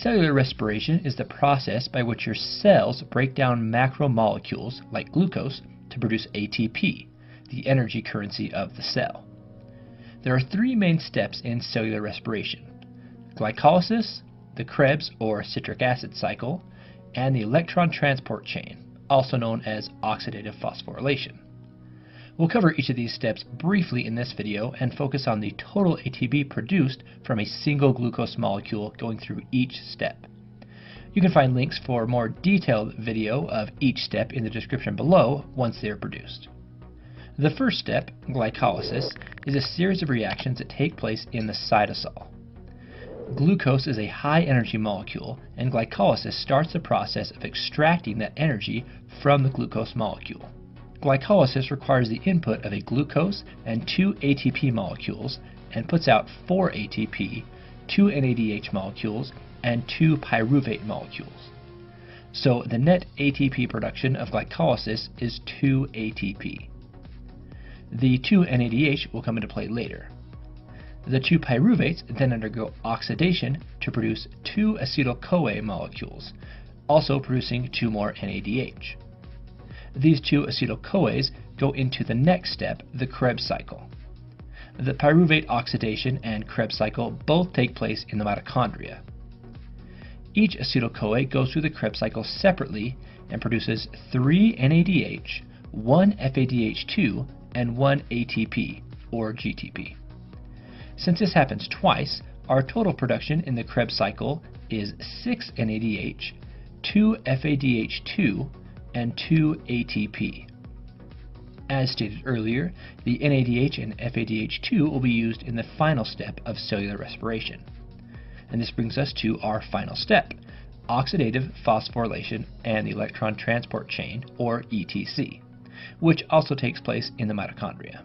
Cellular respiration is the process by which your cells break down macromolecules like glucose to produce ATP, the energy currency of the cell. There are three main steps in cellular respiration: glycolysis, the Krebs or citric acid cycle, and the electron transport chain, also known as oxidative phosphorylation. We'll cover each of these steps briefly in this video and focus on the total ATP produced from a single glucose molecule going through each step. You can find links for a more detailed video of each step in the description below once they are produced. The first step, glycolysis, is a series of reactions that take place in the cytosol. Glucose is a high-energy molecule, and glycolysis starts the process of extracting that energy from the glucose molecule. Glycolysis requires the input of a glucose and 2 ATP molecules and puts out 4 ATP, 2 NADH molecules, and 2 pyruvate molecules. So the net ATP production of glycolysis is 2 ATP. The 2 NADH will come into play later. The 2 pyruvates then undergo oxidation to produce 2 acetyl-CoA molecules, also producing 2 more NADH. These 2 acetyl-CoAs go into the next step, the Krebs cycle. The pyruvate oxidation and Krebs cycle both take place in the mitochondria. Each acetyl-CoA goes through the Krebs cycle separately and produces 3 NADH, 1 FADH2, and 1 ATP, or GTP. Since this happens twice, our total production in the Krebs cycle is 6 NADH, 2 FADH2, and 2 ATP. As stated earlier, the NADH and FADH2 will be used in the final step of cellular respiration. And this brings us to our final step, oxidative phosphorylation and the electron transport chain, or ETC, which also takes place in the mitochondria.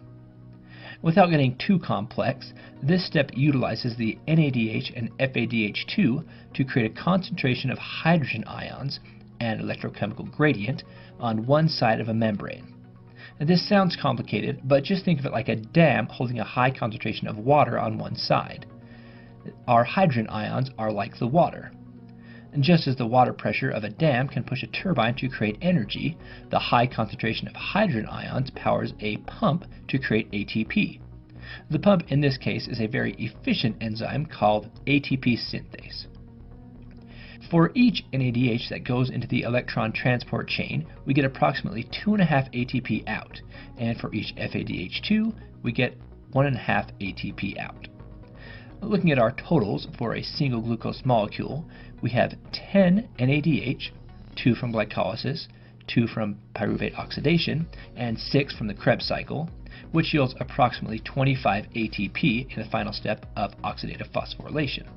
Without getting too complex, this step utilizes the NADH and FADH2 to create a concentration of hydrogen ions and electrochemical gradient on one side of a membrane. Now, this sounds complicated, but just think of it like a dam holding a high concentration of water on one side. Our hydrogen ions are like the water. And just as the water pressure of a dam can push a turbine to create energy, the high concentration of hydrogen ions powers a pump to create ATP. The pump in this case is a very efficient enzyme called ATP synthase. For each NADH that goes into the electron transport chain, we get approximately 2.5 ATP out, and for each FADH2, we get 1.5 ATP out. Looking at our totals for a single glucose molecule, we have 10 NADH, 2 from glycolysis, 2 from pyruvate oxidation, and 6 from the Krebs cycle, which yields approximately 25 ATP in the final step of oxidative phosphorylation.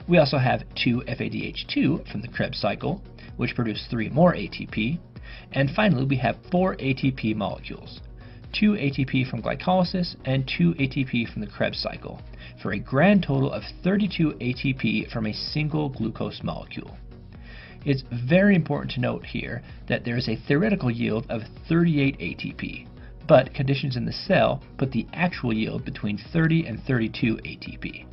We also have 2 FADH2 from the Krebs cycle, which produce 3 more ATP, and finally we have 4 ATP molecules, 2 ATP from glycolysis and 2 ATP from the Krebs cycle, for a grand total of 32 ATP from a single glucose molecule. It's very important to note here that there is a theoretical yield of 38 ATP, but conditions in the cell put the actual yield between 30 and 32 ATP.